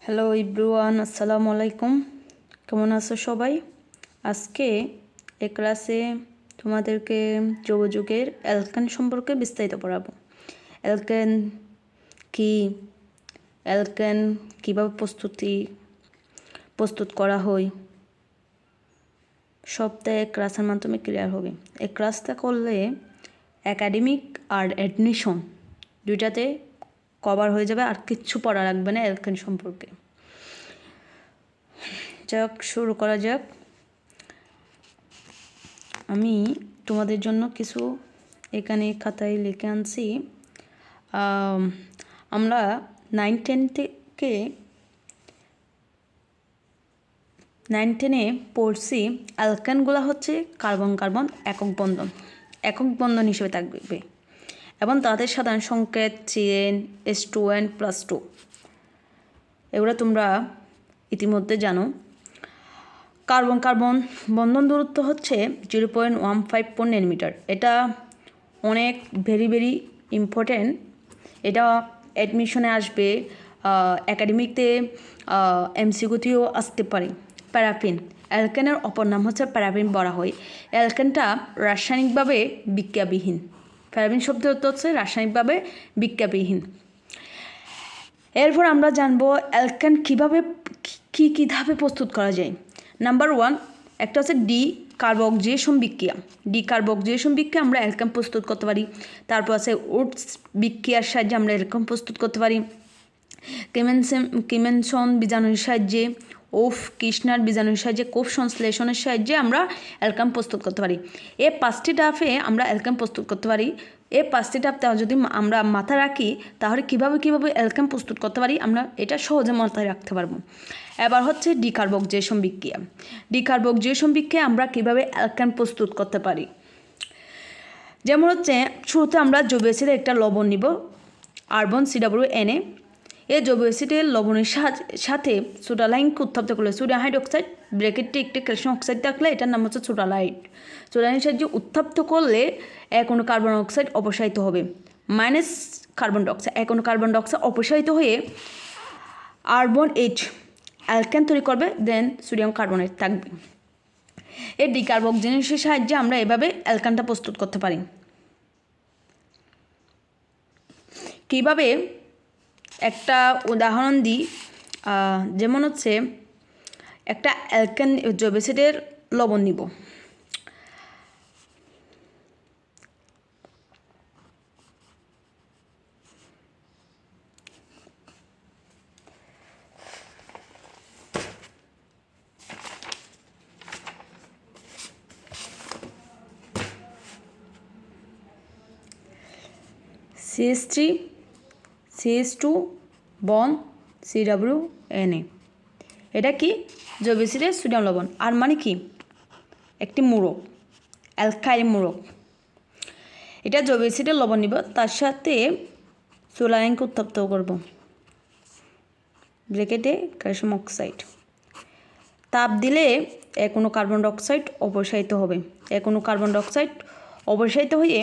Hello everyone, আসসালামু আলাইকুম। কেমন আছো সবাই? আজকে এই ক্লাসে তোমাদেরকে যোগাযোগের অ্যালকেন সম্পর্কে বিস্তারিত পড়াবো। অ্যালকেন কি, অ্যালকেন কীভাবে প্রস্তুত করা হয়, সবটাই ক্লাসের মাধ্যমে ক্লিয়ার হবে। এই ক্লাসটা করলে একাডেমিক আর অ্যাডমিশন দুইটাতে কভার হয়ে যাবে, আর কিচ্ছু পড়া লাগবে না অ্যালকেন সম্পর্কে। যাক, শুরু করা যাক। আমি তোমাদের জন্য কিছু এখানে খাতায় লিখে আনছি। আমরা 9-10 থেকে 9-10-এ পড়ছি অ্যালকেনগুলো হচ্ছে কার্বন কার্বন একক বন্ধন হিসেবে থাকবে এবং তাদের সাধারণ সংকেত CN+2 এগুলো তোমরা ইতিমধ্যে জানো। কার্বন কার্বন বন্ধন দূরত্ব হচ্ছে 0.154 nm। এটা অনেক ভেরি ইম্পর্টেন্ট। এটা অ্যাডমিশনে আসবে, একাডেমিকতে MCQতেও আসতে পারে। প্যারাফিন, অ্যালকেনের অপর নাম হচ্ছে প্যারাফিন বলা হয়। অ্যালকেনটা রাসায়নিকভাবে বিক্রিয়াবিহীন। প্যারাফিন শব্দ হচ্ছে রাসায়নিকভাবে বিক্রিয়াবিহীন। এরপর আমরা জানবো অ্যালকেন কী ধাপে প্রস্তুত করা যায়। নাম্বার 1, একটা হচ্ছে ডিকার্বক্সিলেশন বিক্রিয়া। আমরা অ্যালকেন প্রস্তুত করতে পারি। তারপর আছে উডস বিক্রিয়ার সাহায্যে আমরা অ্যালকেন প্রস্তুত করতে পারি। কিমেনসন বীজাণুর সাহায্যে, কৃষ্ণার বীজাণুর সাহায্যে, কোফ সংশ্লেষণের সাহায্যে আমরা অ্যালকেন প্রস্তুত করতে পারি। এই 5টি ধাপে আমরা অ্যালকেন প্রস্তুত করতে পারি। এই 5টি ধাপ যদি আমরা মাথায় রাখি, তাহলে কীভাবে অ্যালকেন প্রস্তুত করতে পারি আমরা এটা সহজে মাথায় রাখতে পারবো। এবার হচ্ছে ডিকার্বক্সিলেশন বিক্রিয়া। আমরা কীভাবে অ্যালকেন প্রস্তুত করতে পারি, যেমন হচ্ছে শুরুতে আমরা জৈব অ্যাসিডের একটা লবণ নিব, আর্বন CWNA। এই জৈব অ্যাসিডের লবণের সাথে সোডালাইনকে উত্তপ্ত করলে সোডিয়াম হাইড্রোক্সাইড ব্র্যাকেটে একটি ক্যালসিয়াম অক্সাইড থাকলে এটার নাম হচ্ছে সোডালাইনের সাহায্যে উত্তপ্ত করলে এক অণু কার্বন অক্সাইড অপসারিত হবে, মাইনাস কার্বন ডাইঅক্সাইড। এক অণু কার্বন ডাইঅক্সাইড অপসারিত হয়ে আর্বন H অ্যালকেন তৈরি করবে, দেন সোডিয়াম কার্বনেট থাকবে। এই ডিকার্বক্সিলেশনের সাহায্যে আমরা এভাবে অ্যালকেনটা প্রস্তুত করতে পারি। কীভাবে একটা উদাহরণ দিই, যেমন হচ্ছে একটা অ্যালকেন জৈব অ্যাসিডের লবণ নিব। CH3 CH2 বন CWNA। এটা কি? জৈব অ্যাসিডের সোডিয়াম লবণ। আর মানে কি? একটি মূলক, অ্যালকাইল মূলক। এটা জৈব অ্যাসিডের লবণ নিব, তার সাথে সোলারিনকে উত্তপ্ত করব, ব্র্যাকেটে ক্যালসিয়াম অক্সাইড। তাপ দিলে এক অণু কার্বন ডাইঅক্সাইড অপসারিত হবে। এক অণু কার্বন ডাইঅক্সাইড অপসারিত হয়ে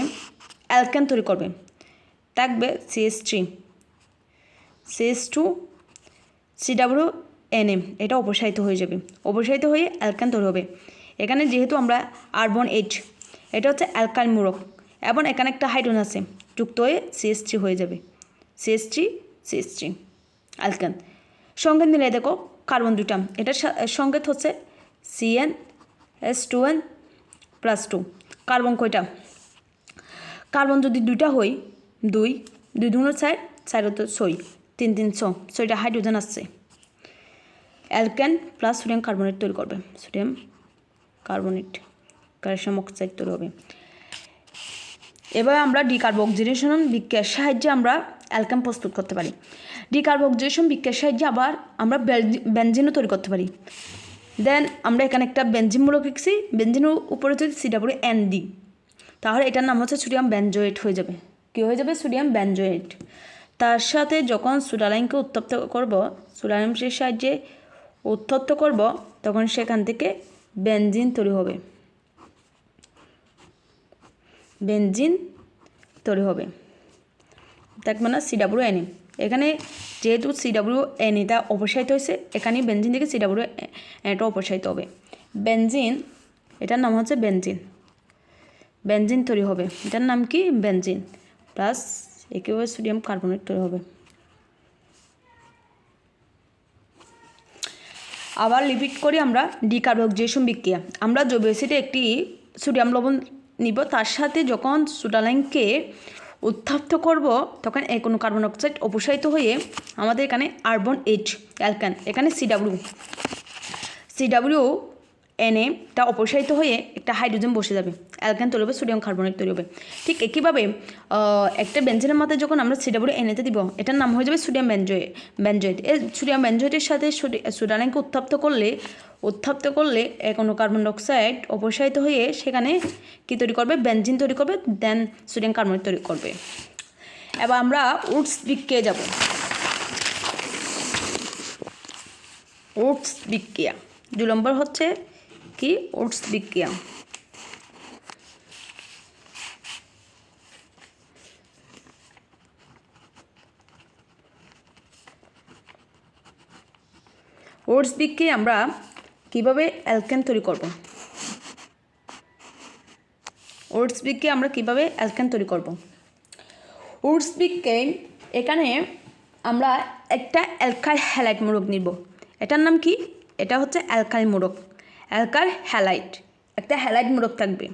অ্যালকেন তৈরি করবে, থাকবে CH3 CH2 CWNA। এটা অপসারিত হয়ে যাবে, অপসারিত হয়ে অ্যালকেন তৈরি হবে। এখানে যেহেতু আমরা আর্বন H, এটা হচ্ছে অ্যালকাইল মূলক, এবং এখানে একটা হাইড্রোজেন আছে, যুক্ত হয়ে CH3 হয়ে যাবে, CH3 অ্যালকেন। সংকেত মিলে দেখো কার্বন দুইটা, এটার সংকেত হচ্ছে CN+2 কার্বন কয়টা? কার্বন যদি দুইটা হয়, 2 2 4 4 তো 6, 3 3 6টা হাইড্রোজেন আসছে। অ্যালকেন প্লাস সোডিয়াম কার্বনেট তৈরি করবে, সোডিয়াম কার্বনেট ক্যালসিয়াম অক্সাইড তৈরি হবে। এবার আমরা ডিকার্বক্সিলেশন বিক্রিয়ার সাহায্যে আমরা অ্যালকেন প্রস্তুত করতে পারি। ডিকার্বক্সিলেশন বিক্রিয়ার সাহায্যে আবার আমরা বেনজিনও তৈরি করতে পারি। দেন আমরা এখানে একটা বেনজিন মূলক লিখছি, বেনজিনের উপরে যদি CWN দিই, তাহলে এটার নাম হচ্ছে সোডিয়াম বেনজোয়েট হয়ে যাবে। কী হয়ে যাবে? Sodium benzoate. তার সাথে যখন সোডালাইনকে উত্তপ্ত করব, সোডালাইনের সাহায্যে উত্তপ্ত করব, তখন সেখান থেকে বেনজিন তৈরি হবে, থাকবে না CWNA। এখানে যেহেতু CWN এটা অপসারিত হয়েছে, এখানে বেনজিন থেকে CWN এটা অপসারিত হবে। বেনজিন, এটার নাম হচ্ছে বেনজিন। বেনজিন তৈরি হবে, এটার নাম কি? বেনজিন। প্লাস একেবারে সোডিয়াম কার্বনেট তৈরি হবে। আবার রিপিট করি আমরা, ডিকার্বক্সিলেশন বিক্রিয়া। আমরা জৈব অ্যাসিডে একটি সোডিয়াম লবণ নিব, তার সাথে যখন সুটালাইনকে উত্তপ্ত করব তখন কোনো কার্বন অক্সাইড অপসারিত হয়ে আমাদের এখানে আর্বন এইচ অ্যালকান, এখানে CWNA অপসারিত হয়ে একটা হাইড্রোজেন বসে যাবে, অ্যালকান তৈরি হবে, সোডিয়াম কার্বনেট তৈরি হবে। ঠিক একইভাবে একটা বেঞ্জিনের মাথায় যখন আমরা CWNA দিব, এটার নাম হয়ে যাবে সোডিয়াম বেনজয়েড। এই সোডিয়াম বেনজয়েডের সাথে সুটালাইনকে উত্তপ্ত করলে কোনো কার্বন ডাইঅক্সাইড অপসারিত হয়ে সেখানে কী তৈরি করবে? বেনজিন তৈরি করবে, দেন সোডিয়াম কার্বনেট তৈরি করবে। এবার আমরা উডস বিক্রিয়ায় যাব। উডস বিক্রিয়া 2 নম্বর হচ্ছে কি? উডস বিক্রিয়া। উডস বিক্রিয়া আমরা কিভাবে অ্যালকেন তৈরি করব? উডস বিক্রিয়া আমরা কিভাবে অ্যালকেন তৈরি করব? উডস বিক্রিয়ায় এখানে আমরা একটা অ্যালকাইল হ্যালাইড মূলক নিব। এটার নাম কি? এটা হচ্ছে অ্যালকাইল মূলক, অ্যালকাইল হ্যালাইড। একটা হ্যালাইড মূলক থাকবে।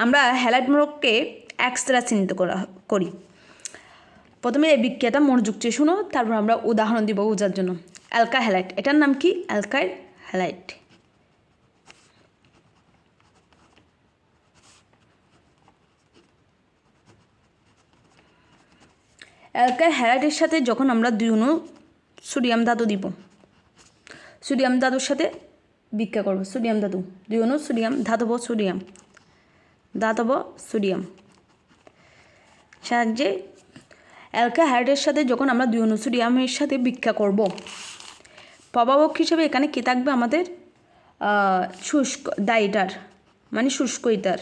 আমরা হ্যালাইড মূলককে এক্স দ্বারা চিহ্নিত করি। প্রথমে এই বিক্রিয়াটা মনোযোগ দিয়ে শুনো, তারপর আমরা উদাহরণ দিব বোঝার জন্য। অ্যালকাইল হ্যালাইড, এটার নাম কি? Alkyl halide. অ্যালকাইল হ্যালাইডের সাথে যখন আমরা 2 অণু সোডিয়াম ধাতু দিব, সোডিয়াম ধাতুর সাথে বিক্রিয়া করব, সোডিয়াম ধাতু 2 অণু সোডিয়াম, ধাতব সোডিয়াম সাহায্যে অ্যালকাইল হ্যালাইডের সাথে যখন আমরা 2 অণু সোডিয়ামের সাথে বিক্রিয়া করব, প্রভাবক হিসেবে এখানে কি থাকবে? আমাদের শুষ্ক ডাইটার, মানে শুষ্ক ইথার।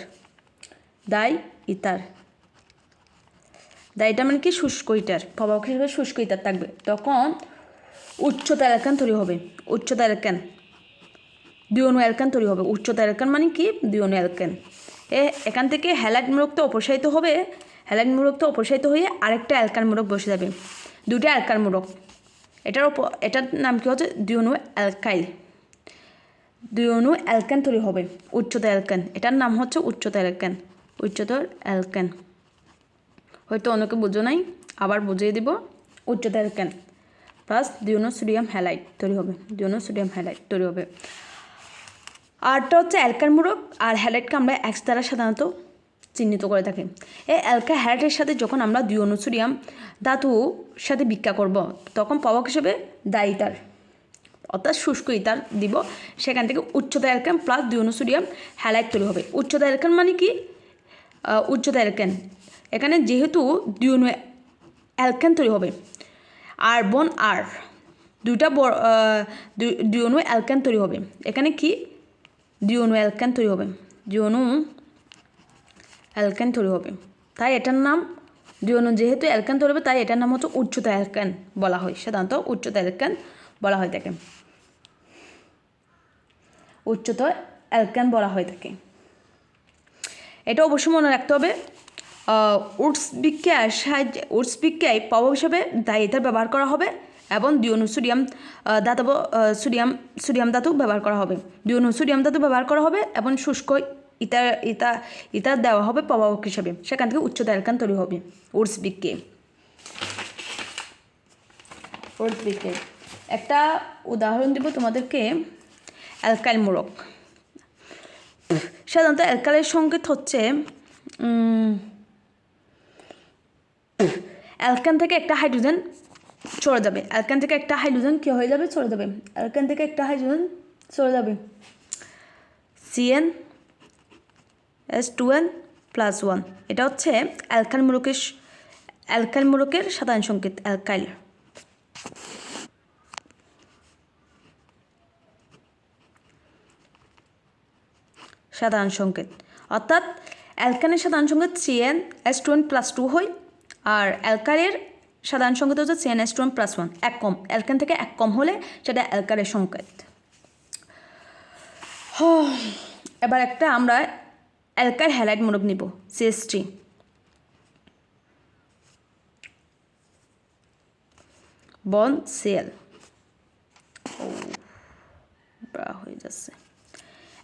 ডাইটার মানে কি? শুষ্ক ইথার। প্রভাবক হিসেবে শুষ্ক ইথার থাকবে। তখন উচ্চতা অ্যালকান তৈরি হবে। উচ্চতা অ্যালকান, 2 অণু অ্যালকান তৈরি হবে। উচ্চতা অ্যালকান মানে কি? 2 অণু অ্যালকান। এখান থেকে হ্যালাইড মূলকটা অপসারিত হবে। হ্যালাইড মূলকটা অপসারিত হয়ে আরেকটা অ্যালকান মূলক বসে যাবে। 2টা অ্যালকান মূলক। এটার নাম কি হচ্ছে? 2 অণু অ্যালকাইল। 2 অণু অ্যালকান তৈরি হবে, উচ্চতা অ্যালকান। এটার নাম হচ্ছে উচ্চতা অ্যালকান। উচ্চতর অ্যালকান হয়তো অনেকে বুঝো নাই, আবার বুঝিয়ে দিব। উচ্চতা অ্যালকান প্লাস 2 অণু সোডিয়াম হ্যালাইড তৈরি হবে। 2 অণু সোডিয়াম হ্যালাইড তৈরি হবে। আরটা হচ্ছে অ্যালকান মূলক, আর হ্যালাইডকে আমরা এক্স দ্বারা সাধারণত চিহ্নিত করে থাকি। এই অ্যালকাইল হ্যালাইডের সাথে যখন আমরা 2 অণু সোডিয়াম ধাতুর সাথে বিক্রিয়া করব, তখন প্রভাবক হিসেবে ডাইটার অর্থাৎ শুষ্ক ইথার দিব। সেখান থেকে উচ্চতা অ্যালকান প্লাস 2 অণু সোডিয়াম হ্যালাইড তৈরি হবে। উচ্চতা অ্যালকান মানে কি? উচ্চতা অ্যালকান, এখানে যেহেতু 2 অণু অ্যালকান তৈরি হবে, আর্বন আর 2 অণু অ্যালকান তৈরি হবে। এখানে কি? 2 অণু অ্যালকান তৈরি হবে। 2 অণু অ্যালকান তৈরি হবে, তাই এটার নাম 2 অণু যেহেতু অ্যালকান তৈরি হবে, তাই এটার নাম হচ্ছে উচ্চতা অ্যালকান বলা হয়। সাধারণত উচ্চতা অ্যালকান বলা হয়ে থাকে। উচ্চতা অ্যালকান বলা হয়ে থাকে। এটা অবশ্যই মনে রাখতে হবে। উডস বিক্রিয়ায় প্রভাবক হিসেবে ডাইটার ব্যবহার করা হবে এবং 2 অণু সোডিয়াম ধাতু ব্যবহার করা হবে। 2 অণু সোডিয়াম ধাতু ব্যবহার করা হবে এবং শুষ্ক ইথার দেওয়া হবে প্রভাবক হিসেবে। সেখান থেকে উচ্চতা অ্যালকান তৈরি হবে উডস বিক্রিয়ায়। একটা উদাহরণ দিব তোমাদেরকে। অ্যালকাইল মূলক, সাধারণত অ্যালকাইলের সংকেত হচ্ছে অ্যালকান থেকে একটা হাইড্রোজেন চলে যাবে। অ্যালকান থেকে একটা হাইড্রোজেন কী হয়ে যাবে? চলে যাবে। অ্যালকান থেকে একটা হাইড্রোজেন চলে যাবে। CnH2n+1, এটা হচ্ছে অ্যালকাইল মূলকের সাধারণ সংকেত। অ্যালকাইল সাধারণ সংকেত, অর্থাৎ অ্যালকানের সাধারণ সংকেত CnH2n+2 হয়, আর অ্যালকাইলের সাধারণ সংকেত হচ্ছে CnH2n+1, এক কম, অ্যালকেন থেকে এক কম হলে সেটা অ্যালকারের সংকেত। এবার একটা আমরা অ্যালকাইল হ্যালাইড মূলক নিব, CH3 বন্ড Cl হয়ে যাচ্ছে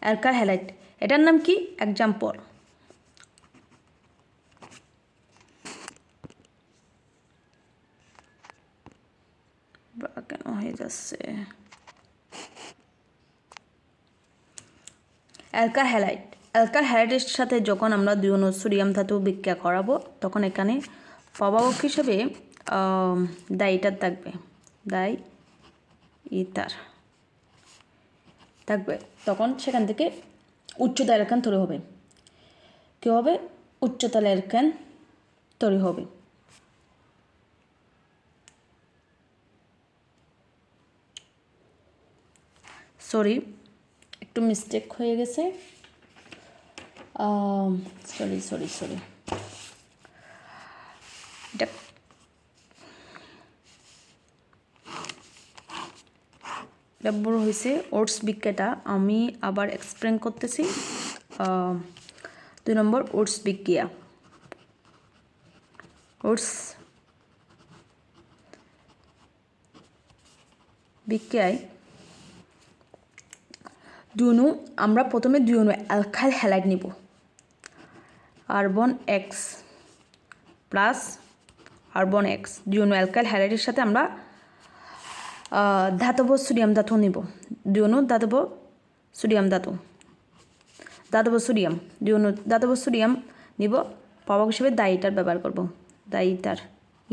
অ্যালকাইল হ্যালাইড। এটার নাম কি? এক্সাম্পল কেন হয়ে যাচ্ছে অ্যালকাইল হ্যালাইড। অ্যালকাইল হ্যালাইডের সাথে যখন আমরা 2 অণু সোডিয়াম ধাতু বিক্রিয়া করাবো তখন এখানে প্রভাবক হিসেবে ডাইটার থাকবে, ডাই ইথার থাকবে। তখন সেখান থেকে উচ্চতা অ্যালকেন তৈরি হবে। কী হবে? উচ্চতল অ্যালকেন তৈরি হবে। সরি, একটু মিস্টেক হয়ে গেছে। সরি এটা বড় হয়েছে। ওটস বিক্রিয়াটা আমি আবার এক্সপ্লেন করতেছি। 2 নম্বর ওটস বিক্রিয়া। ওটস বিক্রিয়ায় 2 অণু, আমরা প্রথমে 2 অণু অ্যালকাইল হ্যালাইড নিব, carbon X plus carbon X। 2 অণু অ্যালকাইল হ্যালাইডের সাথে আমরা ধাতব সোডিয়াম ধাতু নিব, 2 অণু ধাতব সোডিয়াম ধাতু, ধাতব সোডিয়াম, 2 অণু ধাতব সোডিয়াম নিব। প্রভাবক হিসেবে ডাইটার ব্যবহার করব, ডাইটার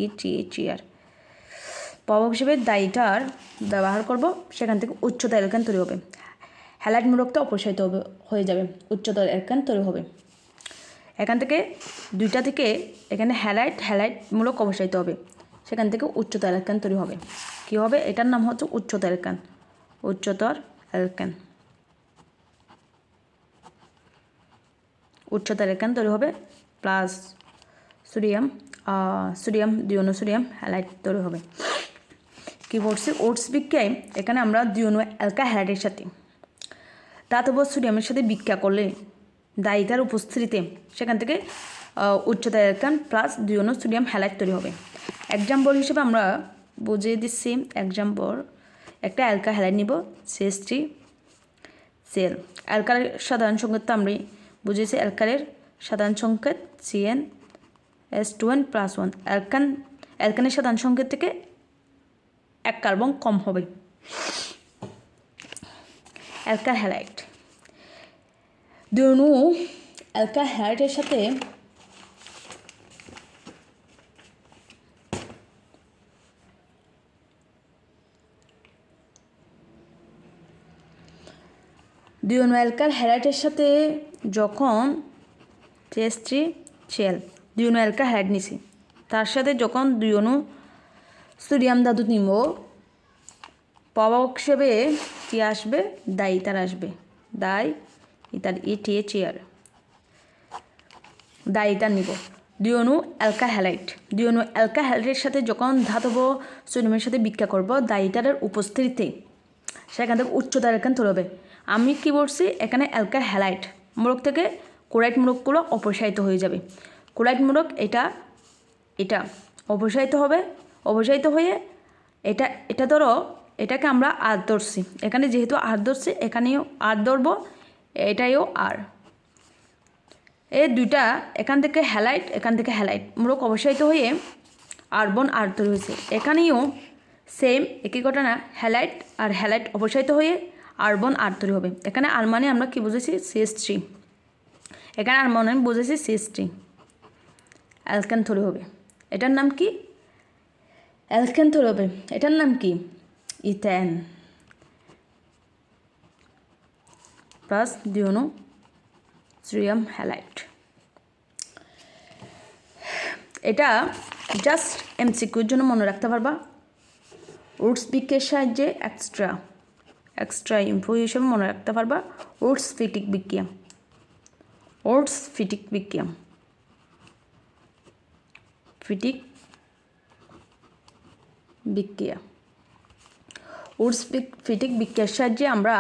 ETHR প্রভাবক হিসেবে ডাইটার ব্যবহার করব। সেখান থেকে উচ্চতা অ্যালকেন তৈরি হবে। হ্যালাইড মূলকটা অপসারিত হয়ে যাবে, উচ্চতর অ্যালকেন তৈরি হবে। এখান থেকে দুইটা থেকে এখানে হ্যালাইড মূলক অপসারিত হবে, সেখান থেকে উচ্চতর অ্যালকেন তৈরি হবে। কী হবে? এটার নাম হচ্ছে উচ্চতর অ্যালকেন, উচ্চতর অ্যালকেন। উচ্চতর অ্যালকেন তৈরি হবে প্লাস সোডিয়াম 2 অণু সোডিয়াম হ্যালাইড তৈরি হবে। কী বলছি? ওটস বিক্রিয়ায় এখানে আমরা 2 অণু অ্যালকাইল হ্যালাইডের সাথে ধাতব সোডিয়ামের সাথে বিক্রিয়া করলে ডাইটার উপস্থিতিতে সেখান থেকে উচ্চতা অ্যালকেন প্লাস 2 অণু সোডিয়াম হ্যালাইড তৈরি হবে। এক্সাম্পল হিসেবে আমরা বুঝিয়ে দিচ্ছি। এক্সাম্পল, একটা অ্যালকাইল হ্যালাইড নিব, CH3Cl। অ্যালকাইলের সাধারণ সংকেতটা আমরা বুঝিয়েছি। অ্যালকাইলের সাধারণ সংকেত CnH2n+1। অ্যালকানের সাধারণ সংকেত থেকে 1 কার্বন কম হবে। অ্যালকাইল হ্যালাইড, 2 অণু অ্যালকাইল হ্যালাইডের সাথে যখন CH3Cl 2 অণু অ্যালকাইল হ্যালাইড নিছি, তার সাথে যখন 2 অণু সোডিয়াম ধাতু নিব, প্রভাবক হিসেবে কী আসবে? ডাইটার আসবে, ডাইটার ETHR ডাইটার নিব। 2 অণু অ্যালকাইল হ্যালাইড, 2 অণু অ্যালকাইল হ্যালাইডের সাথে যখন ধাতব সোডিয়ামের সাথে বিক্রিয়া করব ডাইটারের উপস্থিতিতে সেখান থেকে উচ্চতার অ্যালকেন তৈরি হবে। আমি কি বলছি? এখানে অ্যালকাইল হ্যালাইড মূলক থেকে ক্লোরাইড মূলকগুলো অপসারিত হয়ে যাবে। ক্লোরাইড মূলক এটা অপসারিত হবে, অপসারিত হয়ে এটা ধরো, এটাকে আমরা আর ধরছি, এখানে যেহেতু আর ধরছি এখানেও আর ধরব, এটাইও আর। এই দুইটা এখান থেকে হ্যালাইড মূলক অপসারিত হয়ে আর্বন আর তৈরি হয়েছে। এখানেও সেম একই ঘটনা, হ্যালাইড অপসারিত হয়ে আর্বন আর তৈরি হবে। এখানে আর মানে আমরা কি বুঝেছি? CH3। এখানে আর মানে বুঝেছি CH3 অ্যালকেন তৈরি হবে। এটার নাম কি? অ্যালকেন তৈরি হবে। এটার নাম কি? ইথেন প্লাস 2 অণু সোডিয়াম হ্যালাইড। এটা জাস্ট MCQর জন্য মনে রাখতে পারবা। ওটস বিক্রিয়ার সাহায্যে এক্সট্রা ইনফো হিসেবে মনে রাখতে পারবা। ওটস ফিটিক বিক্রিয়া, ফিটিক বিক্রিয়া। উডস ফিটিক বিক্রিয়ার সাহায্যে আমরা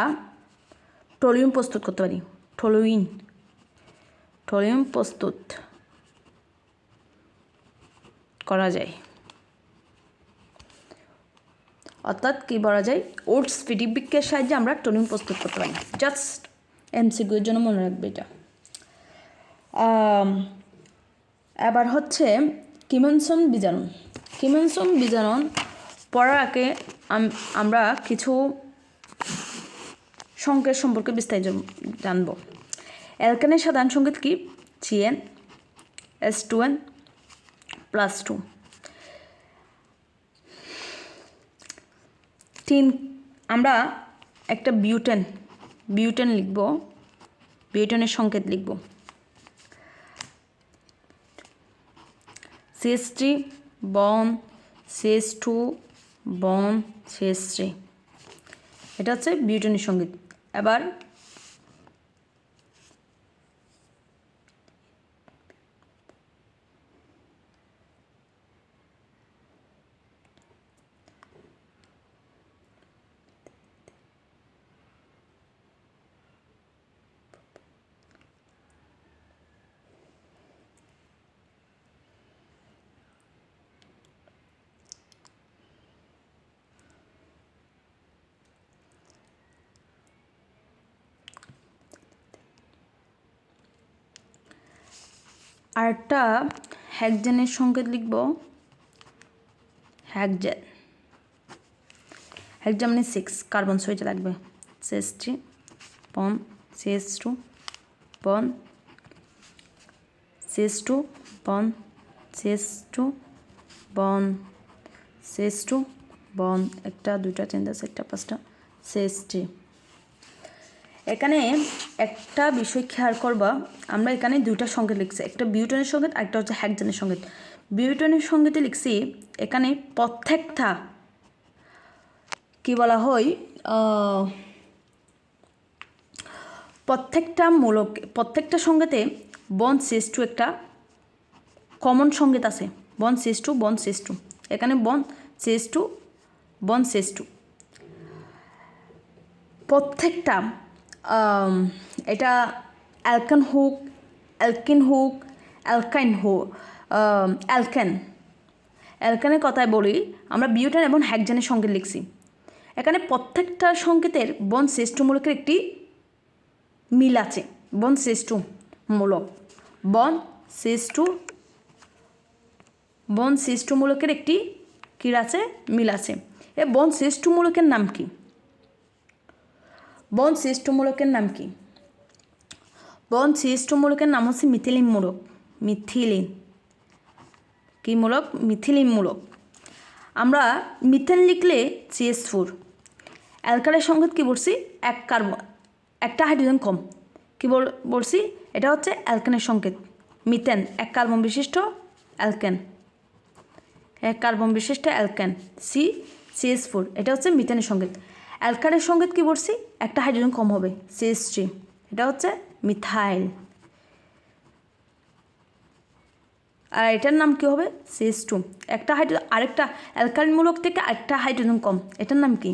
টলিউম প্রস্তুত করতে পারি। টলিউম প্রস্তুত করা যায়। অর্থাৎ কী বলা যায়, উডস ফিটিক বিক্রিয়ার সাহায্যে আমরা টলিউম প্রস্তুত করতে পারি। জাস্ট এমসিকিউর জন্য মনে রাখবে এটা। এবার হচ্ছে কিমনসন বীজাণু। কিমনসন বীজাণু পড়ার আগে আমরা কিছু সংকেত সম্পর্কে বিস্তারিত জানব। অ্যালকেনের সাধারণ সংকেত কি? CN S2N +2। আমরা একটা বিউটেন লিখব, বিউটেনের সংকেত লিখব CH3 বন CH2 বন CH3, এটা হচ্ছে বিউটেনের সংকেত। এবার আরেকটা হেক্সেনের সংকেত লিখব হেক্সেন মানে 6, কার্বন 6টা লাগবে। CH3 বন CH2 বন CH2 বন CH2 বন CH2 বন, 1 2 3 4 5টা CH3। এখানে একটা বিষয় খেয়াল করবা, আমরা এখানে 2টা সংকেত লিখছি, একটা বিউটেনের সংকেত আর একটা হচ্ছে হেক্সেনের সংকেত। বিউটেনের সংকেতে লিখছি এখানে প্রত্যেকটা কি বলা হয়, প্রত্যেকটা সংকেতে বন CH2 একটা কমন সংকেত আছে, বন CH2 এখানে বন CH2 বন CH2 প্রত্যেকটা এটা অ্যালকেন হোক অ্যালকেনের কথায় বলি, আমরা বিউটেন এবং হেক্সেনের সংকেত লিখছি। এখানে প্রত্যেকটা সংকেতের বন CH2 মূলকের একটি মিল আছে। বন CH2 মূলক বন CH2 মূলকের একটি কী আছে? মিল আছে। এ বন CH2 মূলকের নাম কি? বন CH2 মূলকের নাম কি? বন CH2 মূলকের নাম হচ্ছে মিথিলিন মূলক। কি মূলক? মিথিলিন মূলক। আমরা মিথেন লিখলে CH4। অ্যালকাইলের সংকেত কি বলছি? একটা হাইড্রোজেন কম। কি বলছি? এটা হচ্ছে অ্যালকেনের সংকেত। মিথেন 1 কার্বন বিশিষ্ট অ্যালকেন, 1 কার্বন বিশিষ্ট অ্যালকেন CH4, এটা হচ্ছে মিথেনের সংকেত। অ্যালকাইলের সংকেত কি বলছি? একটা হাইড্রোজেন কম হবে CH3, এটা হচ্ছে মিথাইল। আর এটার নাম কি হবে? CH2। আরেকটা অ্যালকাইল মূলক থেকে একটা হাইড্রোজেন কম, এটার নাম কি?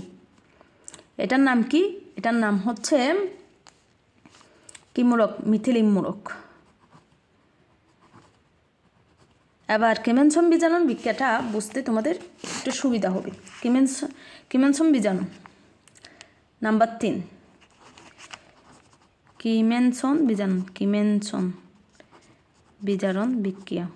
এটার নাম হচ্ছে কি মূলক? মিথিলিন মূলক। এবার কিমনসন বীজাণুর বিক্রিয়াটা বুঝতে তোমাদের একটু সুবিধা হবে। কিমনসন বীজাণু নাম্বার 3, কিমনসন বীজাণু বিক্রিয়া।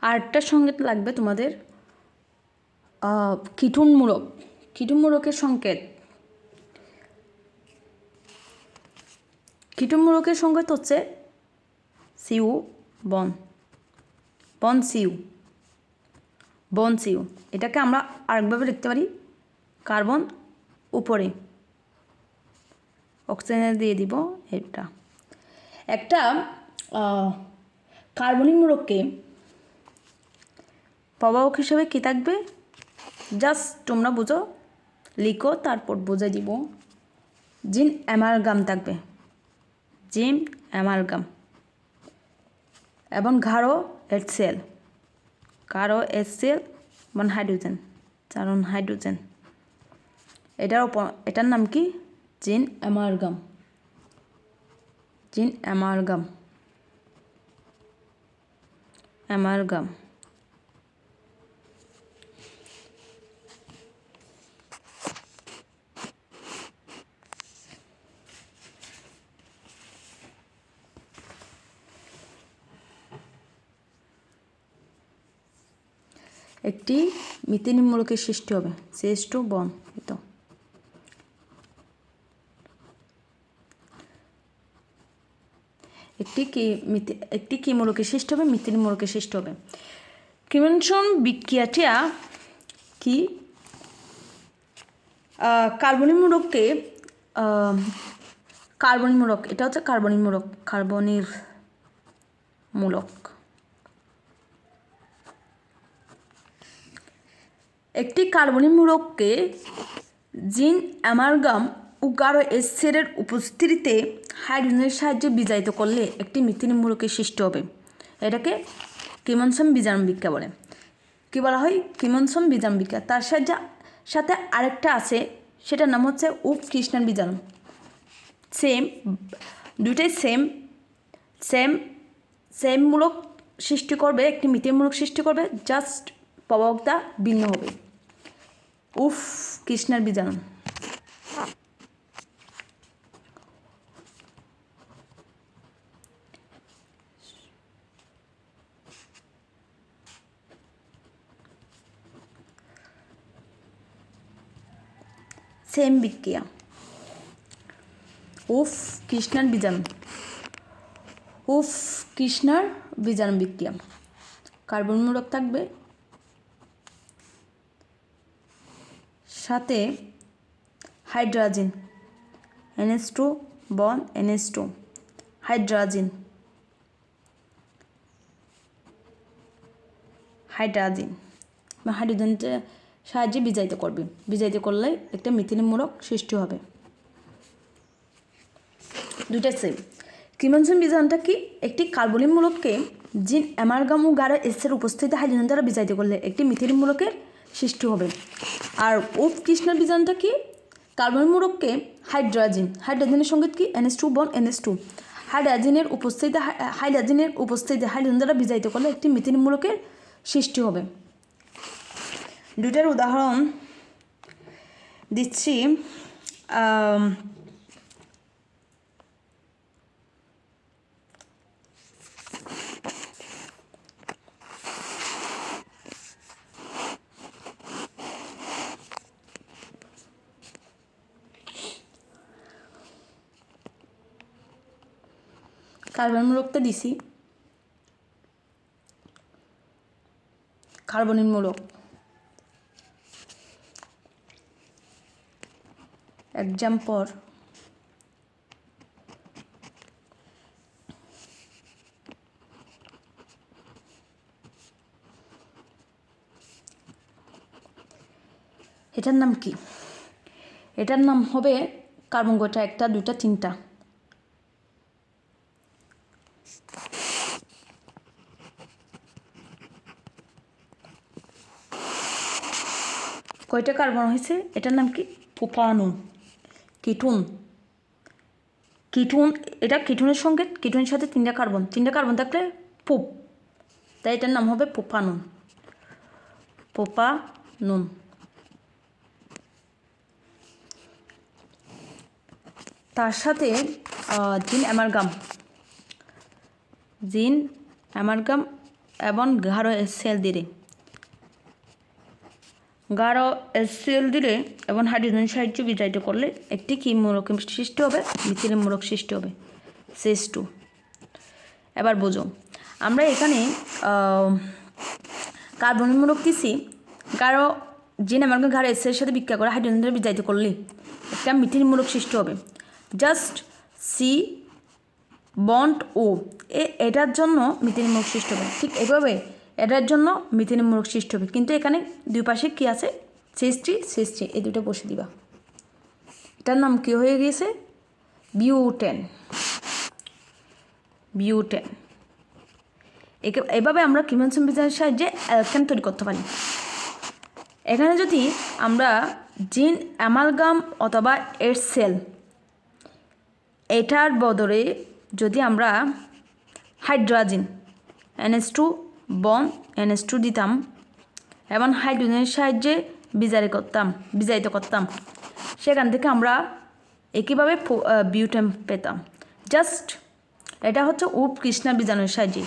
আরেকটা সংকেত লাগবে তোমাদের কীটমূলকের সংকেত। কীটমূলকের সংকেত হচ্ছে CU বন CU। এটাকে আমরা আরেকভাবে লিখতে পারি, কার্বন উপরে অক্সিজেন দিয়ে দিব। এটা একটা কার্বনিক মূলককে প্রভাবক হিসেবে কী থাকবে জাস্ট তোমরা বুঝো লিখো তারপর বুঝে দিব জিন অ্যামালগাম থাকবে জিন অ্যামালগাম এবং গাঢ় HCl গাঢ় HCl এবং হাইড্রোজেন কারণ হাইড্রোজেন এটার নাম কি জিন অ্যামালগাম জিন অ্যামালগাম অ্যামালগাম একটি মিথেন মূলকের সৃষ্টি হবে CH2 বন তো একটি কি মূলকের সৃষ্টি হবে মিথেন মূলকের সৃষ্টি হবে কিমনসন বিক্রিয়াটা কি কার্বনিক মূলককে কার্বনিক মূলক এটা হচ্ছে কার্বনিক মূলক একটি কার্বনিক মূলককে জিন অ্যামালগাম ও গাঢ় HCl এর উপস্থিতিতে হাইড্রোজেনের সাহায্যে বিজায়িত করলে একটি মিথেন মূলকের সৃষ্টি হবে এটাকে কিমনসন বিজারণ বিক্রিয়া বলে কী বলা হয় কিমনসন বিজারণ বিক্রিয়া তার সাথে আরেকটা আছে সেটার নাম হচ্ছে উপ কৃষ্ণার বিজারণ সেম দুইটাই সেম মূলক সৃষ্টি করবে একটি মিথেন মূলক সৃষ্টি করবে জাস্ট প্রভাবকটা ভিন্ন হবে উফ কৃষ্ণার বিজারণ সেম বিক্রিয়া উফ কৃষ্ণার বিজারণ বিক্রিয়া কার্বন মূলক থাকবে সাথে হাইড্রোজেন NH2 বন NH2 হাইড্রোজেন হাইড্রোজেনের সাহায্যে বিজায়িত করলে একটা মিথেন মূলক সৃষ্টি হবে দুইটা সেম কিমনসন বিজারণটা কি একটি কার্বনিক মূলককে জিন অ্যামালগাম ও গাঢ় HCl উপস্থিতি হাইড্রোজেন দ্বারা বিজায়িত করলে একটি মিথেন মূলকের সৃষ্টি হবে আর উপ কৃষ্ণার বিজারণটা কি কার্বনিক মূলককে হাইড্রোজেনের সঙ্গে কি NH2 বন NH2 হাইড্রোজেনের উপস্থিতি হাইড্রোজেন দ্বারা বিজায়িত করলে একটি মিথেন মূলকের সৃষ্টি হবে দুইটার উদাহরণ দিচ্ছি কার্বন মূলকটা দিছি কার্বনিক মূলক এক্সাম্পল এটার নাম কি এটার নাম হবে কার্বন কয়টা একটা দুইটা তিনটা কয়টা কার্বন হয়েছে এটার নাম কি প্রোপানন কিটুন এটা কিটুনের সঙ্গে কিটুনের সাথে তিনটা কার্বন থাকলে পুপ তাই এটার নাম হবে প্রোপানন তার সাথে জিন অ্যামালগাম এবং গাঢ় HCl দিলে এবং হাইড্রোজেন সাহায্যে বিজায়িত করলে একটি কি মূলক সৃষ্টি হবে মিথেন মূলক সৃষ্টি হবে CH2 এবার বোঝো আমরা এখানে কার্বনিক মূলক দিছি জিন অ্যামালগাম গাঢ় HCl এর সাথে বিক্রিয়া করে হাইড্রোজেন দ্বারা বিজায়িত করলে একটা মিথেন মূলক সৃষ্টি হবে জাস্ট সি বন্ড ও এটার জন্য মিথেন মূলক সৃষ্টি হবে ঠিক এভাবে এটার জন্য মিথেনিমূলক সৃষ্টি হবে, কিন্তু এখানে দুই পাশে কী আছে, CH3 এই দুটো বসে দিবা। এটার নাম কী হয়ে গিয়েছে, বিউটেন। এভাবে আমরা কিমনসন বিজারের সাহায্যে অ্যালকেন তৈরি করতে পারি। এখানে যদি আমরা জিন অ্যামালগাম অথবা এর সেল এটার বদলে যদি আমরা হাইড্রোজেন NH2 বন NH2 দিতাম এবং হাইড্রোজেনের সাহায্যে বিজারিত করতাম, সেখান থেকে আমরা একইভাবে বিউটেন পেতাম। জাস্ট এটা হচ্ছে কৃষ্ণা বীজাণুর সাহায্যে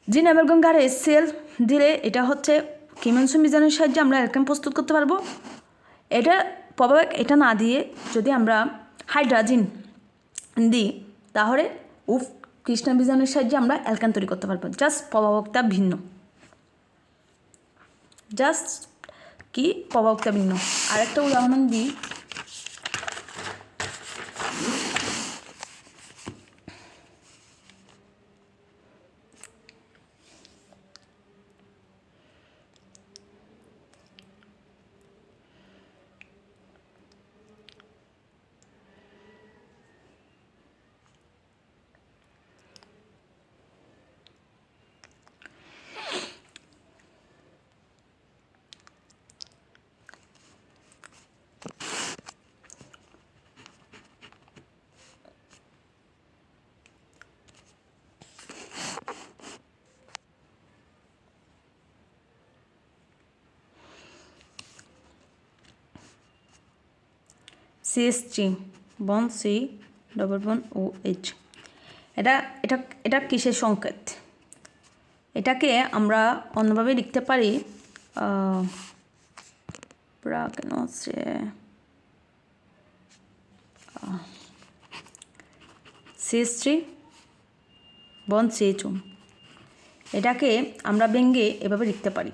জিন অ্যামালগাম গাঢ় সেল দিলে এটা হচ্ছে কিমনসন বীজাণুর সাহায্যে আমরা অ্যালকেন প্রস্তুত করতে পারবো। এটা প্রভাব এটা না দিয়ে যদি আমরা হাইড্রোজেন দিই তাহলে কৃষ্ণা বীজাণুর সাহায্যে আমরা অ্যালকেন তৈরি করতে পারবো। জাস্ট প্রভাবকটা ভিন্ন, আরেকটা উদাহরণ দিই। CH3 বন CH, এটা কিসের সংকেত? এটাকে আমরা অন্যভাবে লিখতে পারি, CH3 বন CH2, এটাকে আমরা ভেঙে এভাবে লিখতে পারি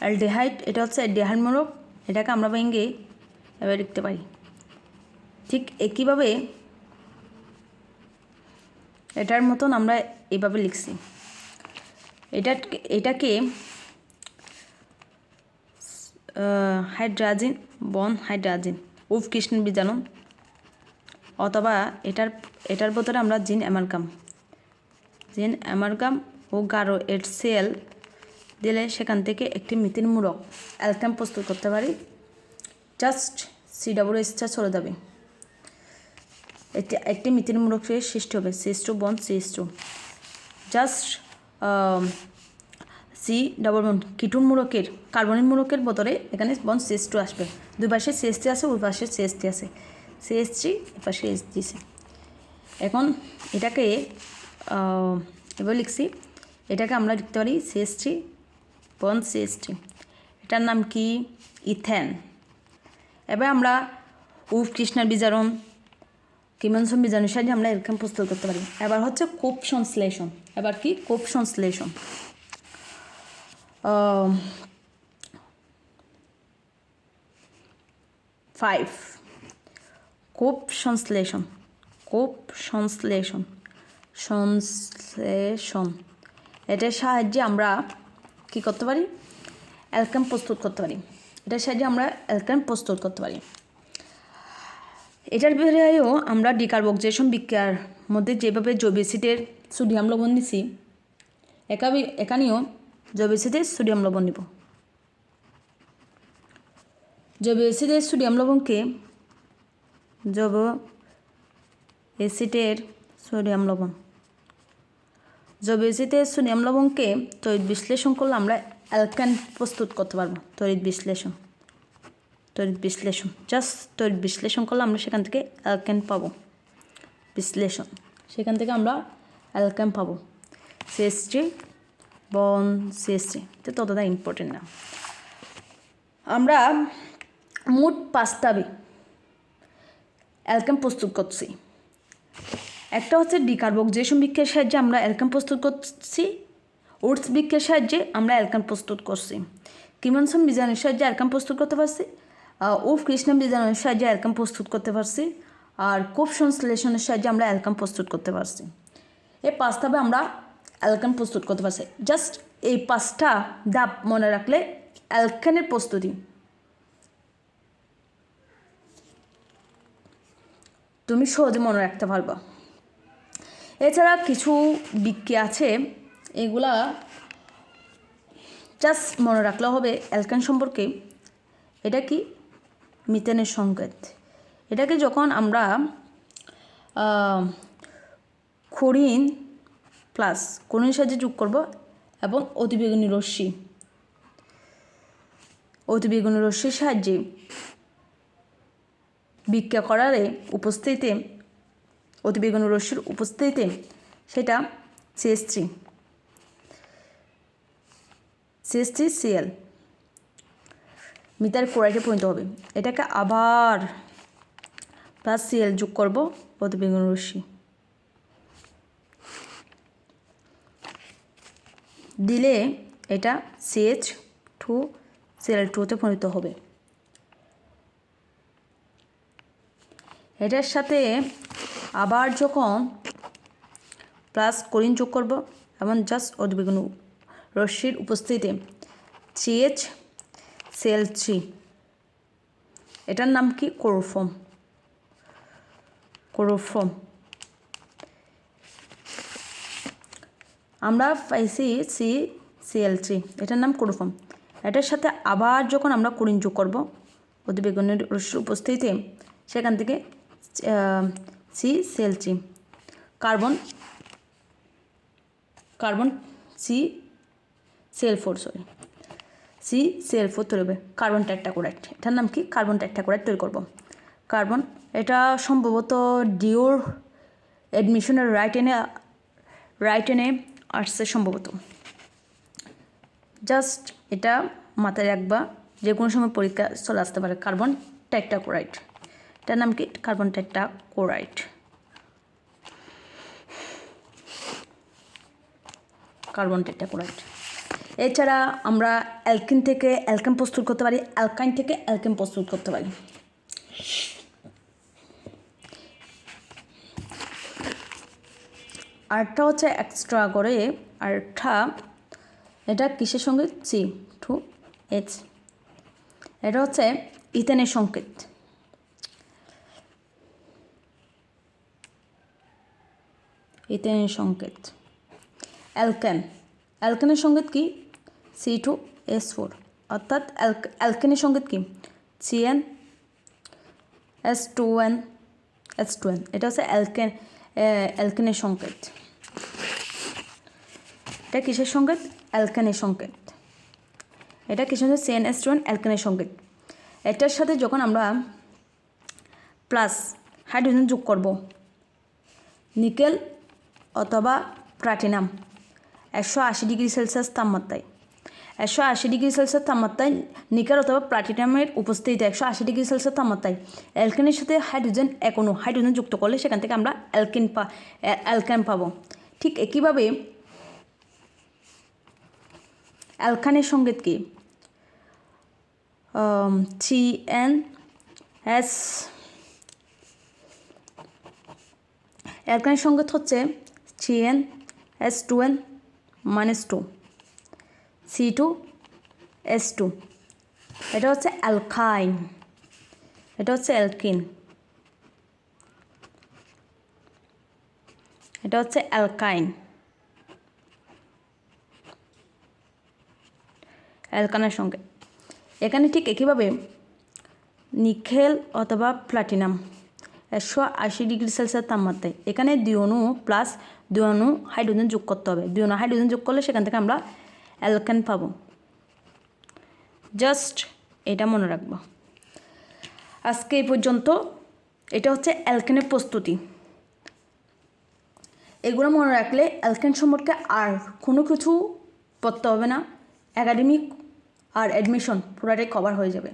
অ্যালডিহাইড। এটা হচ্ছে অ্যালডিহাইড মূলক, এটাকে আমরা ভেঙে এভাবে লিখতে পারি। ঠিক একইভাবে এটার মতন আমরা এইভাবে লিখছি। এটাকে হাইড্রোজেন বন হাইড্রোজেন কৃষ্ণ বীজাণু, অথবা এটার বদলে আমরা জিন অ্যামালগাম ও গাঢ় এর সেল দিলে সেখান থেকে একটি মিথেনমূলক অ্যালকেন প্রস্তুত করতে পারি। জাস্ট COOH চলে যাবে, একটি মিথেনমূলক সৃষ্টি হবে CH2 বন CH2। জাস্ট কিটোন মূলকের কার্বনিক মূলকের বদলে এখানে বন CH2 আসবে। দুই পাশে CH3 আছে, ওই পাশে CH3 আছে, CH3 এ পাশে H দিয়েছে। এখন এটাকে এবার লিখছি, এটাকে আমরা লিখতে পারি CH3 বন CH3, এটার নাম কি, ইথেন। এবার আমরা কৃষ্ণার বীজাণু কিমনসন বীজাণুর সাহায্যে আমরা অ্যালকেন প্রস্তুত করতে পারি। এবার হচ্ছে কোপ সংশ্লেষণ। এবার কি কোপ সংশ্লেষণ? কোপ সংশ্লেষণ এটার সাহায্যে আমরা কি করতে পারি, অ্যালকেন প্রস্তুত করতে পারি। এটার বেলায়ও আমরা ডিকার্বক্সিলেশন বিক্রিয়ার মধ্যে যেভাবে জৈব অ্যাসিডের সোডিয়াম লবণ নিছি, এখানেও জৈব অ্যাসিডের সোডিয়াম লবণ নিব। জৈব অ্যাসিডের সোডিয়াম লবণকে তড়িৎ বিশ্লেষণ করলে আমরা অ্যালকেন প্রস্তুত করতে পারবো। তড়িৎ বিশ্লেষণ করলে আমরা সেখান থেকে অ্যালকেন পাবো। সেখান থেকে আমরা অ্যালকেন পাবো। CH3 বন CH3 তো ততটা ইম্পর্টেন্ট না। আমরা মোট 5টা অ্যালকেন প্রস্তুত করছি। একটা হচ্ছে ডিকার্বক্সিলেশন বিক্রিয়ার সাহায্যে আমরা অ্যালকেন প্রস্তুত করছি, উডস বিক্রিয়ার সাহায্যে আমরা অ্যালকেন প্রস্তুত করছি, কিমনসন বীজাণুর সাহায্যে অ্যালকেন প্রস্তুত করতে পারছি, কৃষ্ণ বীজাণুর সাহায্যে অ্যালকেন প্রস্তুত করতে পারছি, আর কোপ সংশ্লেষণের সাহায্যে আমরা অ্যালকেন প্রস্তুত করতে পারছি। এই 5 ধাপে আমরা অ্যালকেন প্রস্তুত করতে পারছি। জাস্ট এই 5টা ধাপ মনে রাখলে অ্যালকেনের প্রস্তুতি তুমি সহজে মনে রাখতে পারবা। এছাড়া কিছু বিক্রিয়া আছে, এগুলা জাস্ট মনে রাখলে হবে অ্যালকেন সম্পর্কে। এটা কি? মিথেনের সংকেত। এটাকে যখন আমরা ক্লোরিন প্লাস ক্লোরিনের সাহায্যে যোগ করব এবং অতিবেগুনি রশ্মির সাহায্যে বিক্রিয়া করারে উপস্থিতিতে, অতিবেগুনি রশ্মির উপস্থিতিতে সেটা CH3Cl মিথাইল ক্লোরাইডে পরিণত হবে। এটাকে আবার প্লাস Cl যোগ করব অতিবেগুনি রশ্মি দিলে এটা CH2Cl2তে পরিণত হবে। এটার সাথে আবার যখন প্লাস ক্লোরিন যোগ করব এবং জাস্ট অতিবেগুনি রশ্মির উপস্থিতিতে CH3Cl3, এটার নাম কি? ক্লোরোফর্ম। আমরা পাইছি CCl3, এটার নাম ক্লোরোফর্ম। এটার সাথে আবার যখন আমরা ক্লোরিন যোগ করব অতিবেগুনি রশ্মির উপস্থিতিতে, সেখান থেকে CCl3 কার্বন CCl4 তৈরি হবে, কার্বন টেট্রাক্লোরাইড। এটার নাম কি? কার্বন টেট্রাক্লোরাইড তৈরি করব। কার্বন, এটা সম্ভবত ডিওর অ্যাডমিশনের রাইট এনে আসছে সম্ভবত। জাস্ট এটা মাথায় রাখবা, যে কোনো সময় পরীক্ষা চলে আসতে পারে। কার্বন টেট্রাক্লোরাইড, এটার নাম কি? Carbon tetrachloride. এছাড়া আমরা অ্যালকিন থেকে অ্যালকেন প্রস্তুত করতে পারি, অ্যালকাইন থেকে অ্যালকেন প্রস্তুত করতে পারি। আরটা হচ্ছে এক্সট্রা করে, আরটা এটা কিসের সঙ্গে? C2H, এটা হচ্ছে ইথেনের সংকেত। অ্যালকেনের সংকেত কি? C2S4, অর্থাৎ অ্যালকেনের সংকেত কি? CnS2n। এটা হচ্ছে অ্যালকেনের সংকেত। এটা কিসের সংকেত? অ্যালকেনের সংকেত। এটা কিসের সংকেত? CnS2n, অ্যালকেনের সংকেত। এটার সাথে যখন আমরা প্লাস হাইড্রোজেন যোগ করব, নিকেল অথবা প্লাটিনাম 180 ডিগ্রি সেলসিয়াস তাপমাত্রায়, 180 ডিগ্রি সেলসিয়াস তাপমাত্রায় নিকেল অথবা প্লাটিনামের উপস্থিতিতে 180 ডিগ্রি সেলসিয়াস তাপমাত্রায় অ্যালকেনের সাথে হাইড্রোজেন যুক্ত করলে সেখান থেকে আমরা অ্যালকেন পাবো। ঠিক একইভাবে অ্যালকানের সংকেত কি? CnS, অ্যালকানের সংকেত হচ্ছে CnS2n -2 C2S2, এটা হচ্ছে অ্যালকাইন, এটা হচ্ছে অ্যালকিন, এটা হচ্ছে অ্যালকাইন। অ্যালকানের সংকেত এখানে ঠিক একইভাবে নিকেল অথবা প্লাটিনাম 180 ডিগ্রি সেলসিয়াস তাপমাত্রায়, এখানে 2 অণু প্লাস 2 অণু হাইড্রোজেন যোগ করতে হবে। 2 অণু হাইড্রোজেন যোগ করলে সেখান থেকে আমরা অ্যালকেন পাবো। জাস্ট এটা মনে রাখবো। আজকে এই পর্যন্ত। এটা হচ্ছে অ্যালকেনের প্রস্তুতি। এগুলো মনে রাখলে অ্যালকেন সম্পর্কে আর কোনো কিছু পড়তে হবে না, একাডেমিক আর অ্যাডমিশন পুরাটাই কভার হয়ে যাবে।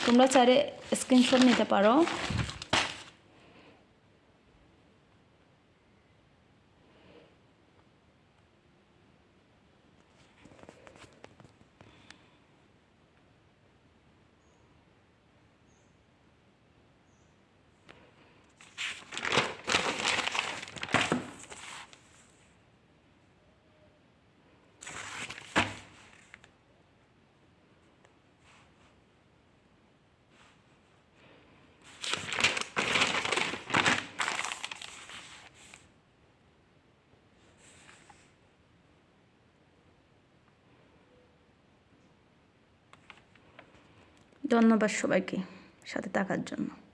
তোমরা চাইলে স্ক্রিনশট নিতে পারো। ধন্যবাদ সবাইকে সাথে থাকার জন্য।